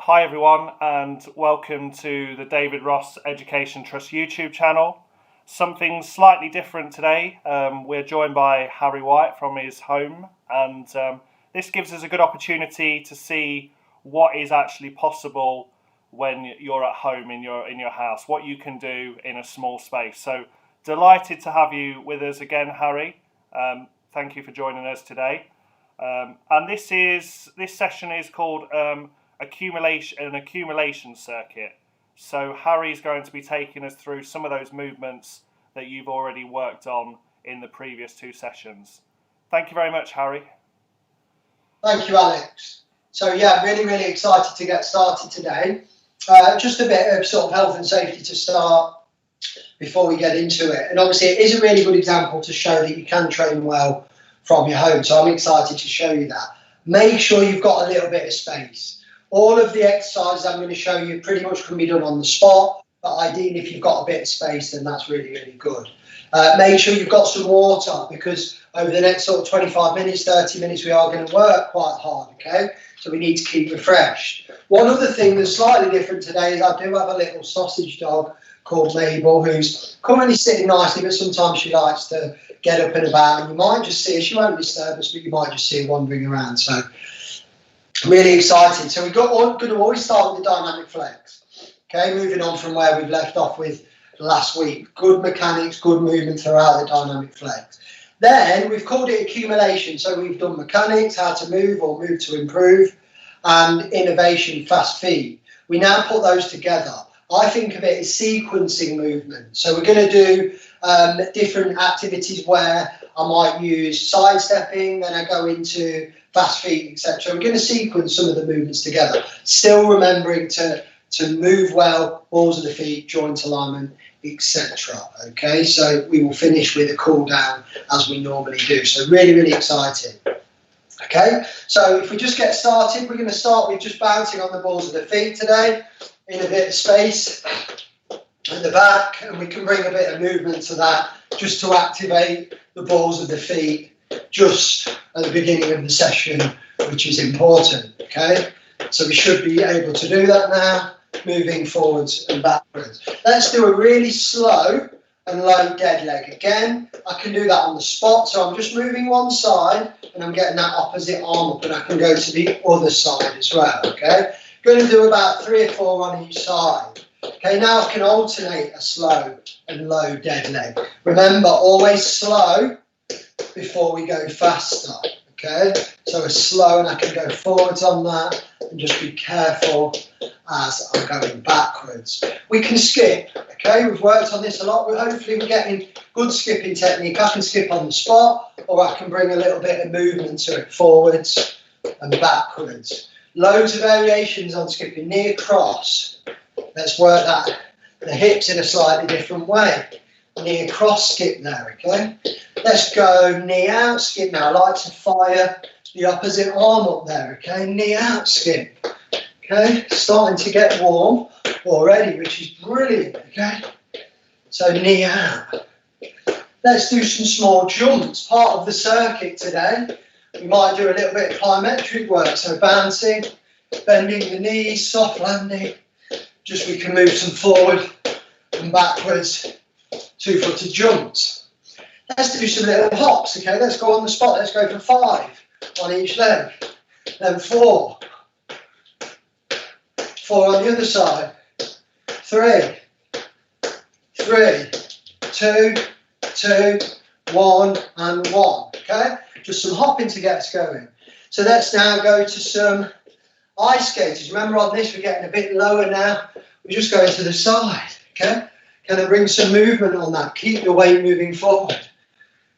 Hi everyone, and welcome to the David Ross Education Trust YouTube channel. Something slightly different today. We're joined by Harry White from his home, and this gives us a good opportunity to see what is actually possible when you're at home in your house, what you can do in a small space. So delighted to have you with us again, Harry. Thank you for joining us today. And this session is called Accumulation circuit. So Harry's going to be taking us through some of those movements that you've already worked on in the previous two sessions. Thank you very much, Harry. Thank you, Alex. So yeah, really excited to get started today. Just a bit of sort of health and safety to start before we get into it. And obviously it is a really good example to show that you can train well from your home. So I'm excited to show you that. Make sure you've got a little bit of space. All of the exercises I'm going to show you pretty much can be done on the spot, but ideally if you've got a bit of space, then that's really good. Make sure you've got some water, because over the next sort of 25 minutes, 30 minutes, we are going to work quite hard, okay? So we need to keep refreshed. One other thing that's slightly different today is I do have a little sausage dog called Mabel, who's currently sitting nicely, but sometimes she likes to get up and about, and you might just see her, she won't disturb us, but you might just see her wandering around. So really excited. So we're going to always start with the dynamic flex. Okay, moving on from where we've left off with last week. Good mechanics, good movement throughout the dynamic flex. Then we've called it accumulation. So we've done mechanics, how to move or move to improve, and innovation, fast feet. We now put those together. I think of it as sequencing movement. So we're going to do different activities where I might use sidestepping, then I go into fast feet, etc. We're going to sequence some of the movements together, still remembering to move well, balls of the feet, joint alignment, etc. Okay, so we will finish with a cool down as we normally do. So really excited. Okay, so if we just get started, we're going to start with just bouncing on the balls of the feet today, in a bit of space at the back, and we can bring a bit of movement to that just to activate the balls of the feet just at the beginning of the session, which is important. Okay, so we should be able to do that now, moving forwards and backwards. Let's do a really slow and low dead leg. Again, I can do that on the spot, so I'm just moving one side and I'm getting that opposite arm up, and I can go to the other side as well. Okay, going to do about 3 or 4 on each side. Okay, now I can alternate a slow and low dead leg. Remember, always slow before we go faster. Okay, so a slow, and I can go forwards on that, and just be careful as I'm going backwards. We can skip. Okay, we've worked on this a lot. Hopefully we're getting good skipping technique. I can skip on the spot, or I can bring a little bit of movement to it, forwards and backwards. Loads of variations on skipping. Knee across. Let's work that. The hips in a slightly different way. Knee across, skip there, okay? Let's go knee out, skip now. I like to fire the opposite arm up there, okay? Knee out, skip. Okay, starting to get warm already, which is brilliant, okay? So knee out. Let's do some small jumps. Part of the circuit today. We might do a little bit of plyometric work, so bouncing, bending the knees, soft landing. Just we can move some forward and backwards, 2-footed jumps. Let's do some little hops, okay? Let's go on the spot. Let's go for 5 on each leg. Then 4. 4 on the other side. 3. 3. 2, 2, 1, and 1, okay? Just some hopping to get us going. So let's now go to some ice skaters. Remember, on this, we're getting a bit lower now. We're just going to the side, okay? Can I bring some movement on that? Keep the weight moving forward.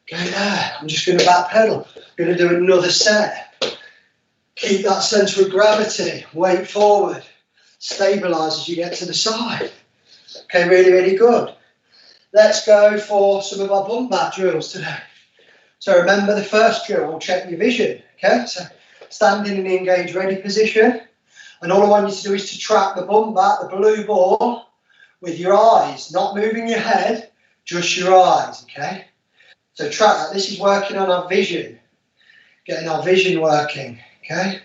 Go there. I'm just going to back pedal. Going to do another set. Keep that centre of gravity. Weight forward. Stabilise as you get to the side. Okay, really good. Let's go for some of our Bumba drills today. So remember, the first drill will check your vision. Okay, so standing in the engaged ready position, and all I want you to do is to track the Bumba, the blue ball, with your eyes, not moving your head, just your eyes. Okay, so track that. This is working on our vision, getting our vision working. Okay,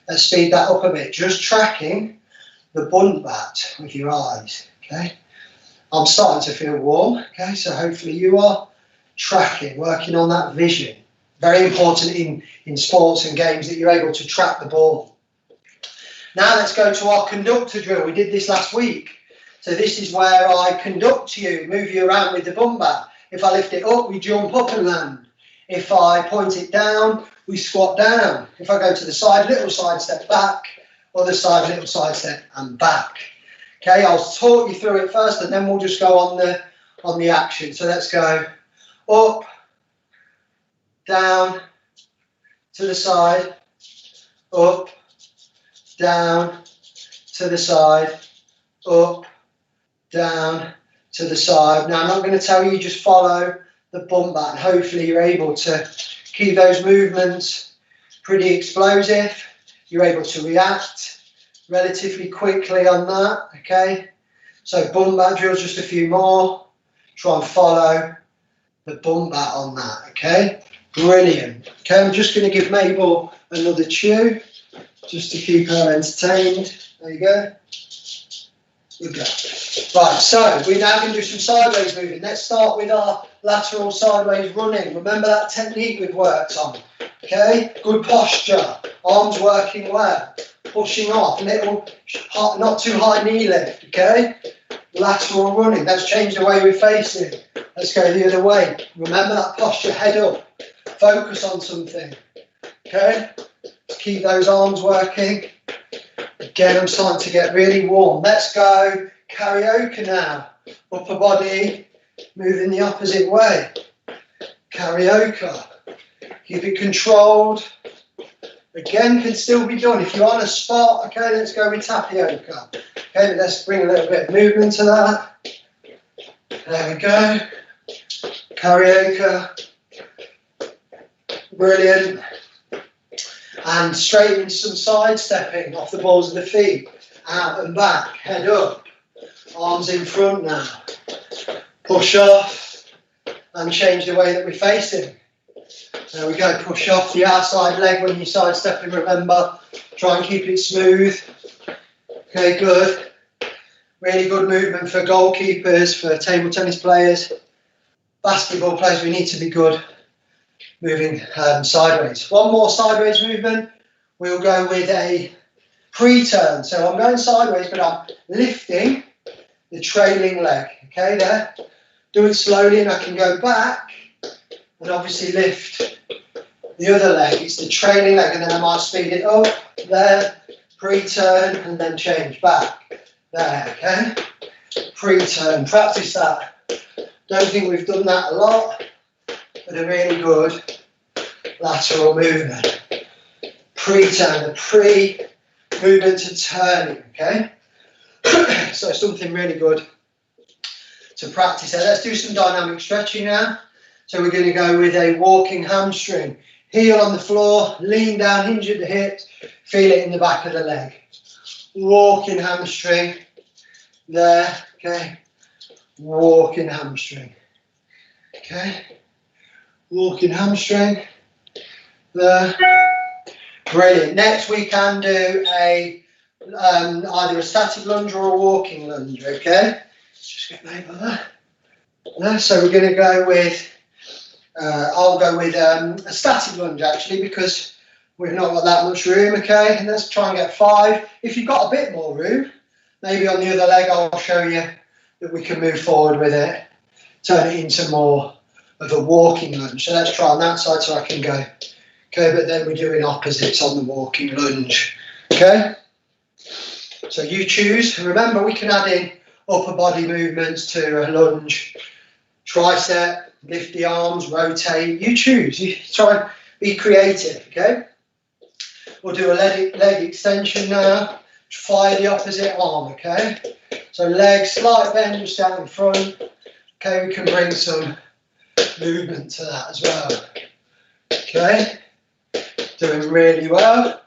let's speed that up a bit. Just tracking the bunt bat with your eyes, okay? I'm starting to feel warm, okay? So hopefully you are tracking, working on that vision. Very important in sports and games that you're able to track the ball. Now let's go to our conductor drill. We did this last week. So this is where I conduct you, move you around with the Bumba. If I lift it up, we jump up and land. If I point it down, we squat down. If I go to the side, little side step back, other side, little side step and back. Okay, I'll talk you through it first and then we'll just go on the action. So let's go up, down, to the side, up, down, to the side, up, down, to the side. Now I'm not going to tell you, just follow the bump bat and hopefully you're able to keep those movements pretty explosive. You're able to react relatively quickly on that, okay? So bump bat drills, just a few more. Try and follow the bump bat on that, okay? Brilliant. Okay, I'm just going to give Mabel another chew just to keep her entertained. There you go. Good go. Right, so we're now going to do some sideways moving. Let's start with our lateral sideways running. Remember that technique we've worked on. Okay, good posture, arms working well, pushing off, little, not too high knee lift. Okay, lateral running. Let's change the way we're facing. Let's go the other way. Remember that posture, head up, focus on something. Okay, keep those arms working. Again, I'm starting to get really warm. Let's go karaoke now. Upper body moving the opposite way. Karaoke. Keep it controlled. Again, can still be done. If you're on a spot, okay, let's go with tapioca. Okay, let's bring a little bit of movement to that. There we go. Karaoke. Brilliant. And straight into some side stepping off the balls of the feet. Out and back, head up. Arms in front now. Push off and change the way that we're facing. There we go, push off the outside leg when you're side stepping, remember. Try and keep it smooth. Okay, good. Really good movement for goalkeepers, for table tennis players. Basketball players, we need to be good moving sideways. One more sideways movement. We'll go with a pre-turn. So I'm going sideways, but I'm lifting the trailing leg. Okay, there. Do it slowly and I can go back and obviously lift the other leg. It's the trailing leg and then I might speed it up, there, pre-turn and then change back. There, okay? Pre-turn, practice that. Don't think we've done that a lot, but a really good lateral movement. Pre-turn, the pre-movement to turning, okay? So something really good to practice there. Let's do some dynamic stretching now. So we're going to go with a walking hamstring. Heel on the floor, lean down, hinge at the hips, feel it in the back of the leg. Walking hamstring. There, okay. Walking hamstring. Okay. Walking hamstring. There. Brilliant. Next we can do a either a static lunge or a walking lunge, okay? Just get Mabel there. So we're going to go with I'll go with a static lunge actually because we've not got that much room, okay? And let's try and get 5. If you've got a bit more room, maybe on the other leg I'll show you that we can move forward with it, turn it into more of a walking lunge. So let's try on that side so I can go. Okay, but then we're doing opposites on the walking lunge, okay? So you choose. Remember, we can add in upper body movements to a lunge, tricep, lift the arms, rotate, you choose. You try and be creative, okay? We'll do a leg extension now. Fire the opposite arm, okay? So leg, slight bend just out in front. Okay, we can bring some movement to that as well. Okay, doing really well.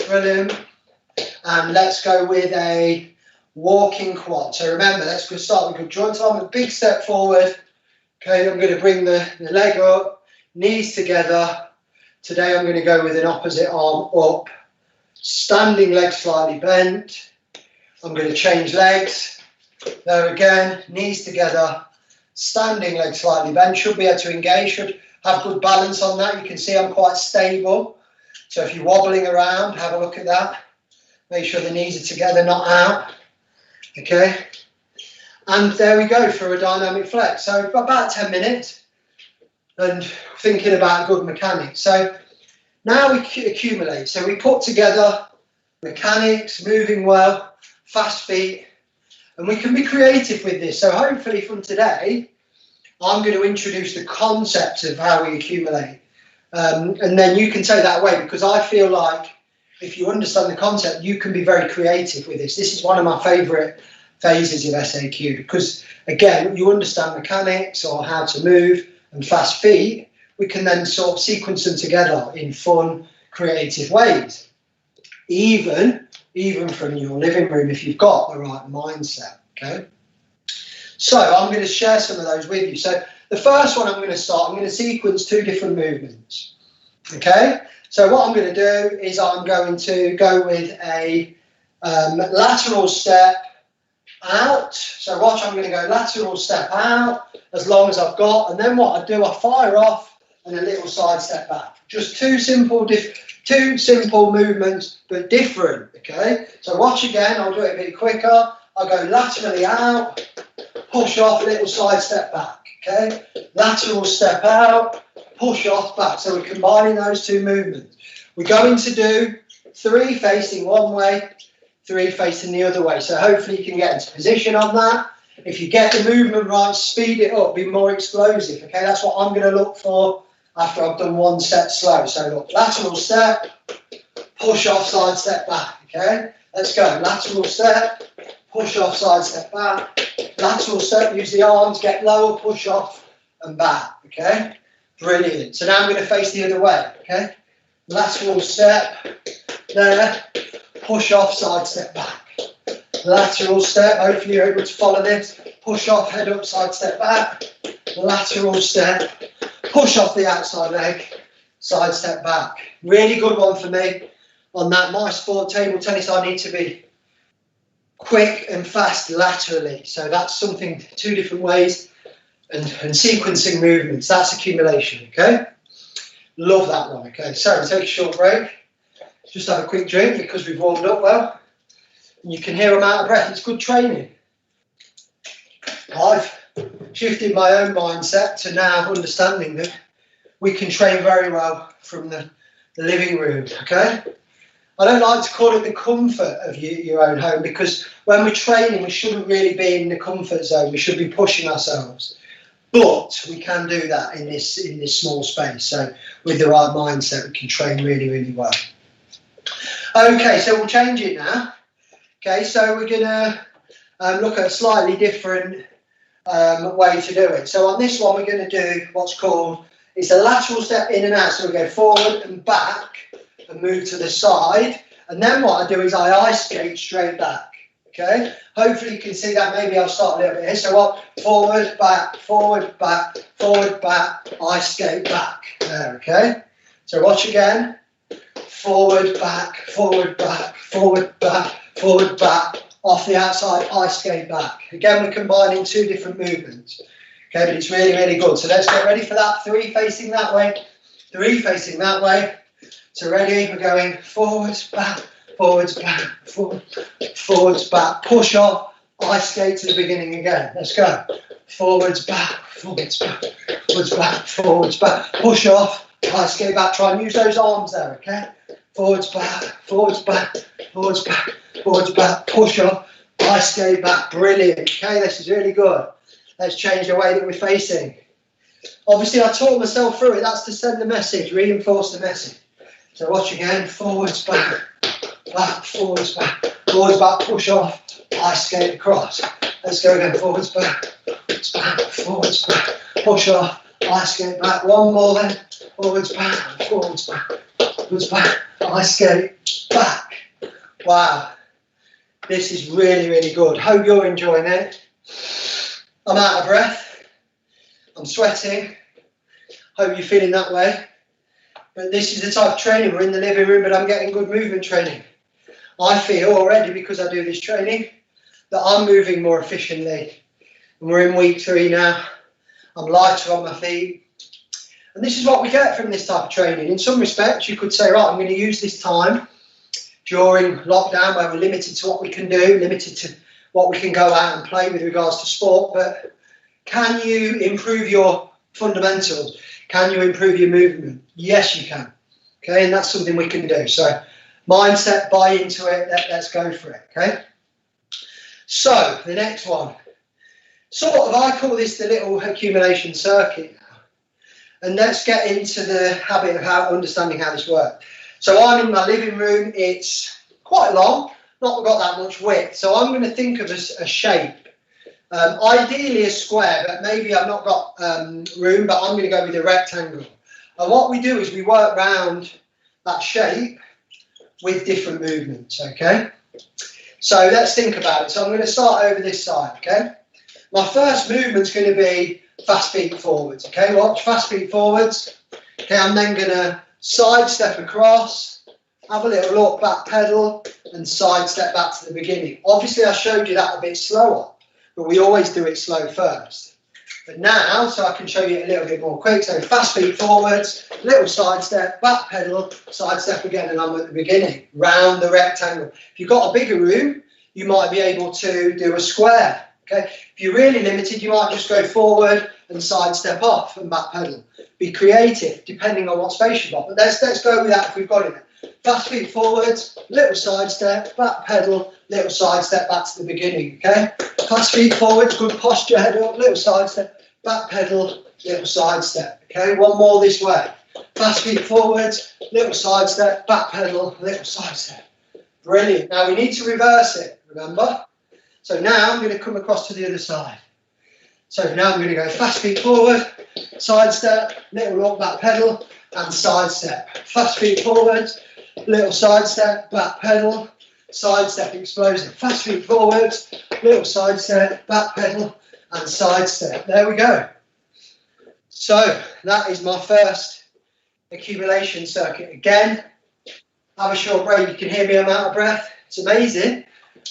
Brilliant. And let's go with a walking quad. So remember, let's go start with good joint arm, a big step forward. Okay, I'm going to bring the leg up, knees together. Today I'm going to go with an opposite arm up, standing leg slightly bent. I'm going to change legs. There again, knees together, standing leg slightly bent. Should be able to engage, should have good balance on that. You can see I'm quite stable. So if you're wobbling around, have a look at that. Make sure the knees are together, not out. Okay. And there we go for a dynamic flex. So about 10 minutes and thinking about good mechanics. So now we accumulate. So we put together mechanics, moving well, fast feet, and we can be creative with this. So hopefully from today, I'm going to introduce the concept of how we accumulate. And then you can take that away, because I feel like if you understand the concept, you can be very creative with this. This is one of my favourite phases of SAQ, because again, you understand mechanics or how to move and fast feet, we can then sort of sequence them together in fun, creative ways. Even from your living room, if you've got the right mindset, okay? So I'm going to share some of those with you. So the first one I'm going to sequence 2 different movements, okay? So what I'm going to do is I'm going to go with a lateral step out. So watch, I'm going to go lateral step out as long as I've got, and then what I do, I fire off and a little side step back. Just two simple movements, but different, okay? So watch again, I'll do it a bit quicker. I'll go laterally out, push off, little side step back, okay? Lateral step out, push off, back. So we're combining those 2 movements. We're going to do 3 facing one way, 3 facing the other way. So hopefully you can get into position on that. If you get the movement right, speed it up, be more explosive, okay? That's what I'm going to look for after I've done 1 set slow. So look, lateral step, push off, side step back, okay? Let's go. Lateral step, push off, side step back. Lateral step, use the arms, get lower, push off and back, okay? Brilliant. So now I'm going to face the other way, okay? Lateral step, there, push off, side step back. Lateral step, hopefully you're able to follow this. Push off, head up, side step back. Lateral step, push off the outside leg, side step back. Really good one for me on that. My sport, table tennis, I need to be quick and fast laterally. So that's something, 2 different ways and sequencing movements. That's accumulation, okay? Love that one, okay? So we'll take a short break. Just have a quick drink because we've warmed up well. And you can hear I'm out of breath. It's good training. I've shifted my own mindset to now understanding that we can train very well from the living room, okay? I don't like to call it the comfort of your own home, because when we're training, we shouldn't really be in the comfort zone. We should be pushing ourselves. But we can do that in this small space. So with the right mindset, we can train really, really well. Okay, so we'll change it now. Okay, so we're going to look at a slightly different way to do it. So on this one, we're going to do what's called, it's a lateral step in and out. So we go forward and back and move to the side. And then what I do is I ice skate straight back. Okay, hopefully you can see that. Maybe I'll start a little bit here. So what? Forward, back, forward, back, forward, back, ice skate back. There, okay? So watch again. Forward, back, forward, back, forward, back, forward, back, off the outside, ice skate back. Again, we're combining 2 different movements. Okay, but it's really, really good. So let's get ready for that. 3 facing that way, 3 facing that way. So ready, we're going forwards, back, forwards, back, forwards, back, push off, ice skate to the beginning again. Let's go. Forwards, back, forwards, back, forwards, back, forwards, back, push off, ice skate back. Try and use those arms there, okay? Forwards, back, forwards, back, forwards, back, forwards, back, push off, ice skate back. Brilliant. Okay, this is really good. Let's change the way that we're facing. Obviously, I taught myself through it. That's to send the message, reinforce the message. So watch again, forwards, back, forwards, back, push off, ice skate across. Let's go again, forwards, back, forwards, back, push off, ice skate back. One more then, forwards, back, forwards, back, ice skate back. Wow, this is really, really good. Hope you're enjoying it. I'm out of breath, I'm sweating. Hope you're feeling that way. But this is the type of training, we're in the living room, but I'm getting good movement training. I feel already, because I do this training, that I'm moving more efficiently. And we're in week 3 now. I'm lighter on my feet. And this is what we get from this type of training. In some respects, you could say, right, I'm going to use this time during lockdown where we're limited to what we can do, limited to what we can go out and play with regards to sport. But can you improve your fundamentals? Can you improve your movement? Yes, you can. Okay, and that's something we can do. So mindset, buy into it, let's go for it. Okay. So the next one, sort of, I call this the little accumulation circuit now. And let's get into the habit of understanding how this works. So I'm in my living room. It's quite long, not got that much width. So I'm going to think of a shape. Ideally a square, but maybe I've not got room, but I'm going to go with a rectangle. And what we do is we work around that shape with different movements, okay? So let's think about it. So I'm going to start over this side, okay? My first movement's going to be fast feet forwards, okay? Watch, fast feet forwards. Okay, I'm then going to side step across, have a little look, back pedal, and side step back to the beginning. Obviously, I showed you that a bit slower, but we always do it slow first. But now, so I can show you a little bit more quick. So fast feet forwards, little side step, back pedal, side step again, and I'm at the beginning, round the rectangle. If you've got a bigger room, you might be able to do a square. Okay. If you're really limited, you might just go forward and side step off and back pedal. Be creative, depending on what space you've got. But let's go with that if we've got it. Fast feet forwards, little side step, back pedal, little side step back to the beginning, okay? Fast feet forwards, good posture, head up, little side step, back pedal, little side step, okay? One more this way. Fast feet forwards, little side step, back pedal, little side step. Brilliant. Now we need to reverse it, remember? So now I'm going to come across to the other side. So now I'm going to go fast feet forward, side step, little up, back pedal, and side step. Fast feet forwards, little side step, back pedal, side step, explosive. Fast feet forwards, little side step, back pedal, and side step. There we go. So that is my first accumulation circuit. Again, have a short break. You can hear me, I'm out of breath. It's amazing.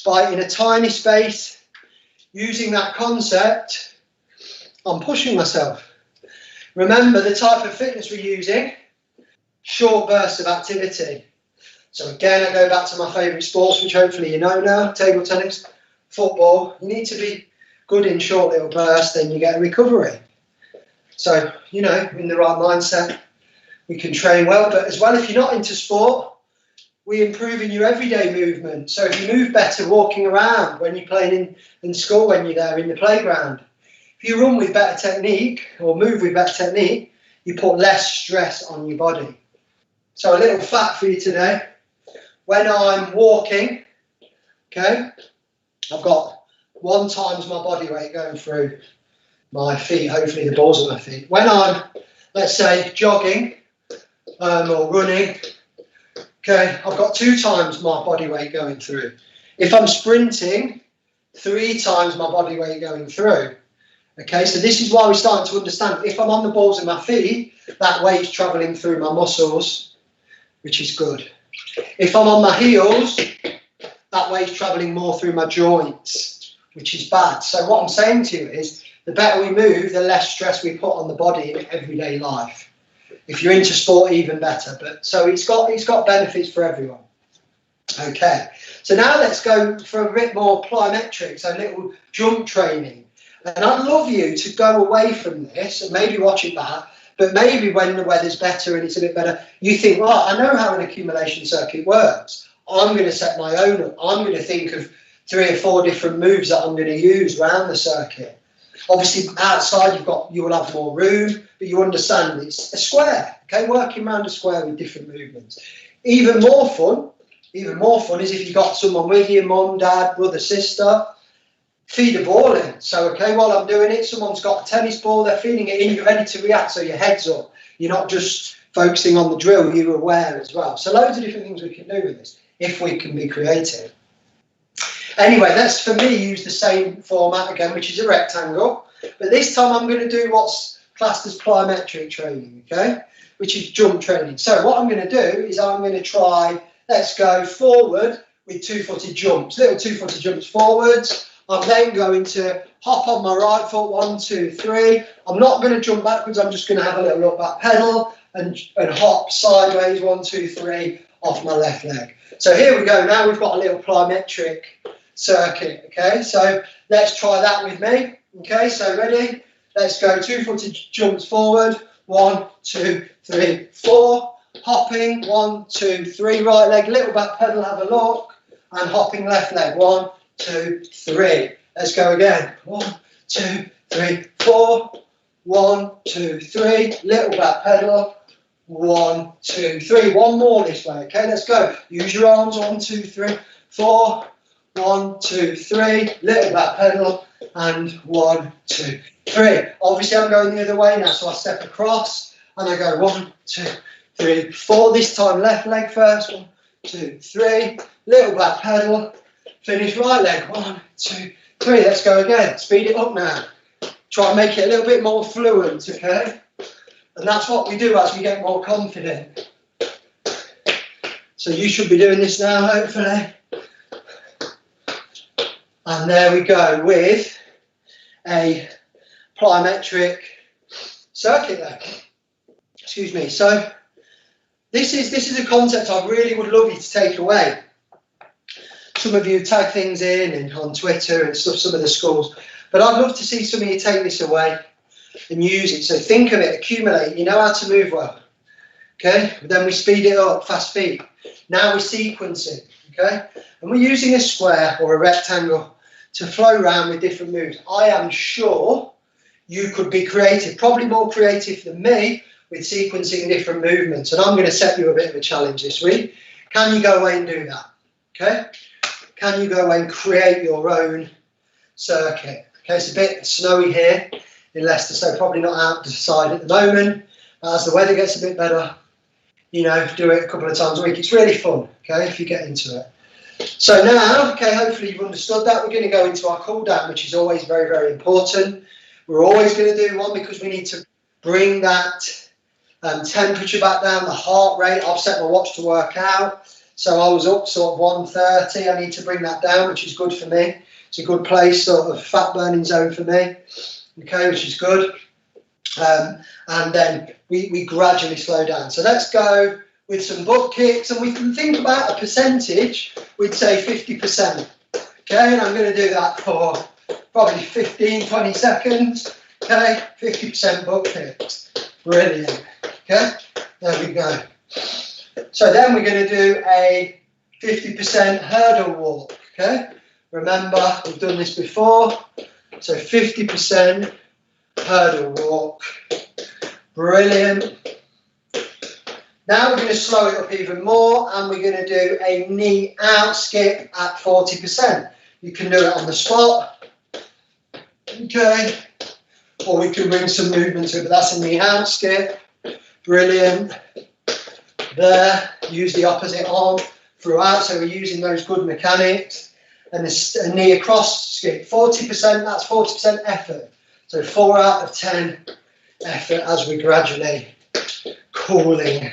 By in a tiny space, using that concept, I'm pushing myself. Remember the type of fitness we're using, short bursts of activity. So again, I go back to my favourite sports, which hopefully you know now, table tennis, football. You need to be good in short little bursts, then you get a recovery. So, you know, in the right mindset, we can train well. But as well, if you're not into sport, we improve in your everyday movement. So if you move better walking around when you're playing in school, when you're there in the playground, if you run with better technique or move with better technique, you put less stress on your body. So a little fact for you today. When I'm walking, okay, I've got 1 times my body weight going through my feet, hopefully the balls of my feet. When I'm, let's say, jogging or running, okay, I've got 2 times my body weight going through. If I'm sprinting, 3 times my body weight going through. Okay, so this is why we're starting to understand. If I'm on the balls of my feet, that weight's travelling through my muscles, which is good. If I'm on my heels, that weight's travelling more through my joints, which is bad. So what I'm saying to you is, the better we move, the less stress we put on the body in everyday life. If you're into sport, even better. But so it's got benefits for everyone. Okay, so now let's go for a bit more plyometric, so little jump training. And I'd love you to go away from this and maybe watch it back, but maybe when the weather's better and it's a bit better, you think, well, I know how an accumulation circuit works. I'm going to set my own up. I'm going to think of 3 or 4 different moves that I'm going to use around the circuit. Obviously, outside you will have more room, but you understand it's a square. Okay, working around a square with different movements. Even more fun is if you've got someone with you, mum, dad, brother, sister. Feed a ball in. So, okay, while I'm doing it, someone's got a tennis ball, they're feeding it in, you're ready to react, so your head's up. You're not just focusing on the drill, you're aware as well. So loads of different things we can do with this, if we can be creative. Anyway, let's, for me, use the same format again, which is a rectangle. But this time I'm going to do what's classed as plyometric training, okay? Which is jump training. So what I'm going to do is I'm going to try, let's go forward with two-footed jumps, little two-footed jumps forwards. I'm then going to hop on my right foot, 1, 2, 3. I'm not going to jump backwards, I'm just going to have a little look back pedal and hop sideways, 1, 2, 3, off my left leg. So here we go, now we've got a little plyometric circuit, okay? So let's try that with me, okay? So ready? Let's go two-footed jumps forward, 1, 2, 3, 4. Hopping, 1, 2, 3, right leg, little back pedal, have a look, and hopping left leg, 1, 2, 3. Let's go again, 1, 2, 3, 4, 1, 2, 3, little back pedal, 1, 2, 3. One more this way, okay, let's go. Use your arms, 1, 2, 3, 4, 1, 2, 3, little back pedal, and 1, 2, 3. Obviously I'm going the other way now, so I step across, and I go 1, 2, 3, 4. This time left leg first, 1, 2, 3, little back pedal, finish right leg, 1, 2, 3. Let's go again, speed it up now. Try and make it a little bit more fluent, okay? And that's what we do as we get more confident. So you should be doing this now, hopefully. And there we go with a plyometric circuit there. Excuse me. So this is a concept I really would love you to take away. Some of you tag things in and on Twitter and stuff, some of the schools. But I'd love to see some of you take this away and use it. So think of it, accumulate. You know how to move well. Okay? Then we speed it up, fast feet. Now we're sequencing. Okay? And we're using a square or a rectangle to flow around with different moves. I am sure you could be creative, probably more creative than me, with sequencing different movements. And I'm going to set you a bit of a challenge this week. Can you go away and do that? Okay? Can you go away and create your own circuit? Okay, it's a bit snowy here in Leicester, so probably not outside at the moment. But as the weather gets a bit better, you know, do it a couple of times a week. It's really fun, okay, if you get into it. So now, okay, hopefully you've understood that. We're going to go into our cool down, which is always very, very important. We're always going to do one because we need to bring that temperature back down, the heart rate. I've set my watch to work out. So I was up sort of 130. I need to bring that down, which is good for me. It's a good place, sort of fat burning zone for me. Okay, which is good. And then we gradually slow down. So let's go with some butt kicks, and we can think about a percentage. We'd say 50%. Okay, and I'm going to do that for probably 15, 20 seconds. Okay, 50% butt kicks. Brilliant. Okay, there we go. So then we're going to do a 50% hurdle walk. Okay, remember we've done this before. So 50% hurdle walk. Brilliant. Now we're going to slow it up even more, and we're going to do a knee out skip at 40%. You can do it on the spot. Okay. Or we can bring some movement to it, but that's a knee out skip. Brilliant. There. Use the opposite arm throughout, so we're using those good mechanics. And a knee across skip. 40%, that's 40% effort. So 4 out of 10 effort as we gradually cooling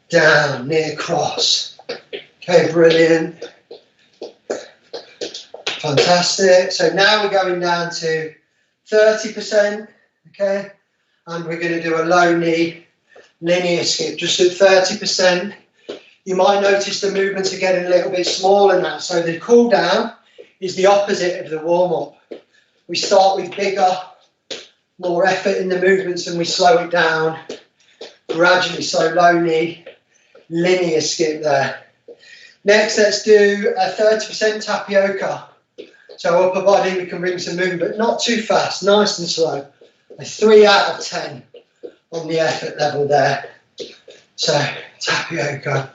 down, knee across. Okay, brilliant. Fantastic. So now we're going down to 30%, okay? And we're going to do a low knee linear skip, just at 30%. You might notice the movements are getting a little bit smaller now. So the cool down is the opposite of the warm up. We start with bigger, more effort in the movements, and we slow it down gradually. So low knee, linear skip there. Next, let's do a 30% tapioca. So upper body, we can bring some movement, but not too fast, nice and slow. A 3 out of 10 on the effort level there. So tapioca,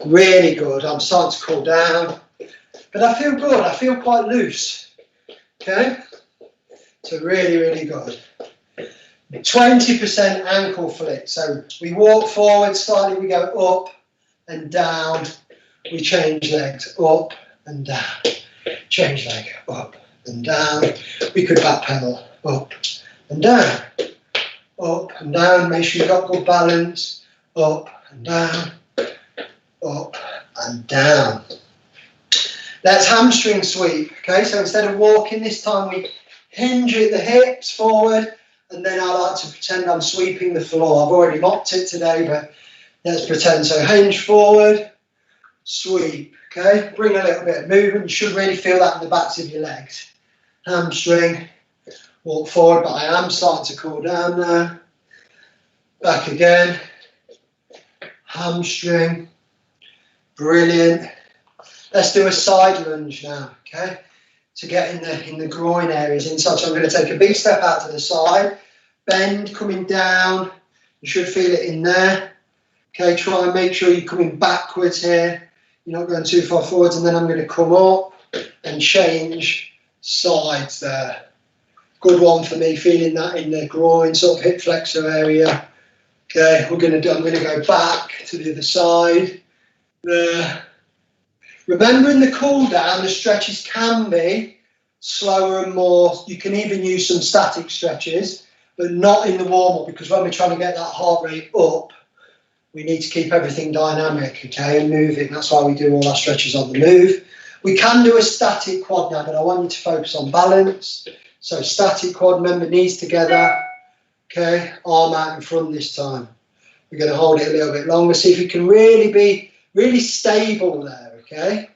really good. I'm starting to cool down, but I feel good. I feel quite loose. Okay, so really, really good. 20% ankle flick. So we walk forward slightly, we go up and down. We change legs, up and down. Change leg, up and down. We could back pedal, up and down. Up and down. Make sure you've got good balance. Up and down. Up and down. Let's hamstring sweep. Okay, so instead of walking this time, we hinge at the hips forward, and then I like to pretend I'm sweeping the floor. I've already mopped it today, but let's pretend. So hinge forward, sweep. Okay, bring a little bit of movement. You should really feel that in the backs of your legs. Hamstring, walk forward, but I am starting to cool down now. Back again. Hamstring. Brilliant. Let's do a side lunge now, okay? To get in the groin areas inside. So I'm going to take a big step out to the side. Bend, coming down. You should feel it in there. Okay, try and make sure you're coming backwards here. You're not going too far forwards. And then I'm going to come up and change sides there. Good one for me, feeling that in the groin, sort of hip flexor area. Okay, I'm going to go back to the other side. There. Remember, in the cool down, the stretches can be slower and more. You can even use some static stretches, but not in the warm-up, because when we're trying to get that heart rate up, we need to keep everything dynamic, okay, and moving. That's why we do all our stretches on the move. We can do a static quad now, but I want you to focus on balance. So static quad, remember, knees together, okay, arm out in front this time. We're going to hold it a little bit longer. See if you can really be really stable there, okay?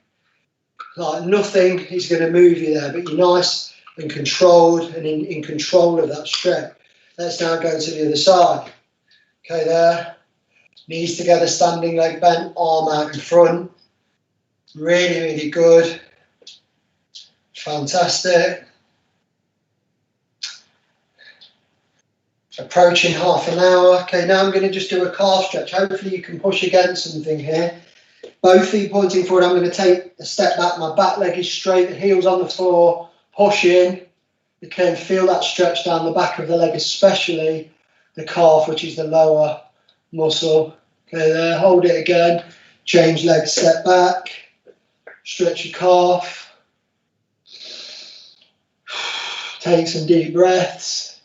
Like nothing is going to move you there, but you're nice and controlled and in control of that stretch. Let's now go to the other side. Okay, there. Knees together, standing leg bent, arm out in front. Really, really good. Fantastic. Approaching half an hour. Okay, now I'm going to just do a calf stretch. Hopefully you can push against something here. Both feet pointing forward. I'm going to take a step back. My back leg is straight. The heel's on the floor. Push in. You can feel that stretch down the back of the leg, especially the calf, which is the lower muscle. Okay, there. Hold it again. Change leg, step back. Stretch your calf. Take some deep breaths.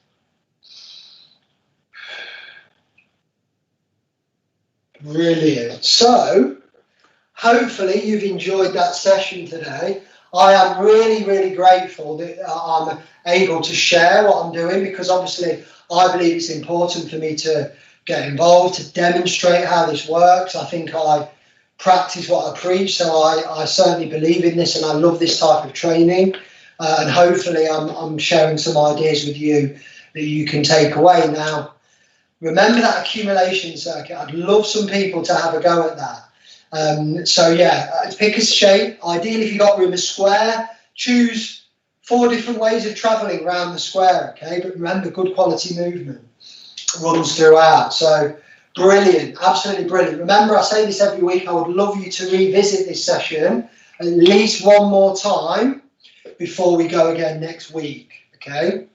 Brilliant. So, hopefully you've enjoyed that session today. I am really, really grateful that I'm able to share what I'm doing, because obviously I believe it's important for me to get involved, to demonstrate how this works. I think I practice what I preach, so I certainly believe in this and I love this type of training. And hopefully I'm sharing some ideas with you that you can take away. Now, remember that accumulation circuit. I'd love some people to have a go at that. So yeah, pick a shape. Ideally, if you've got room, a square. Choose 4 different ways of travelling around the square, okay? But remember, good quality movement runs throughout. So brilliant, absolutely brilliant. Remember, I say this every week, I would love you to revisit this session at least one more time before we go again next week, okay?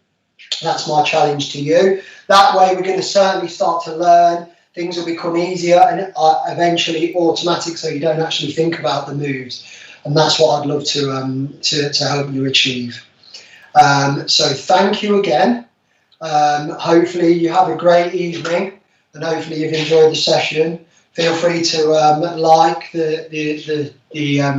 That's my challenge to you. That way we're going to certainly start to learn. Things will become easier and eventually automatic, so you don't actually think about the moves. And that's what I'd love to help you achieve. So thank you again. Hopefully you have a great evening and hopefully you've enjoyed the session. Feel free to like the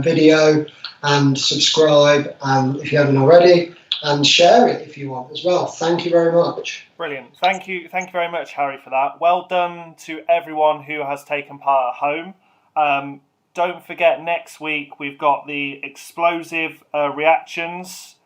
video and subscribe if you haven't already, and share it if you want as well. Thank you very much. Brilliant. Thank you very much, Harry, for that. Well done to everyone who has taken part at home. Don't forget, next week we've got the explosive reactions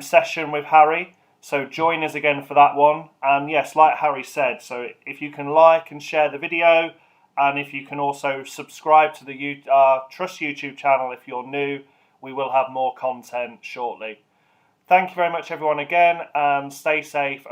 session with Harry. So join us again for that one. And yes, like Harry said, so if you can like and share the video, and if you can also subscribe to the Trust YouTube channel if you're new, we will have more content shortly. Thank you very much, everyone, again, and stay safe.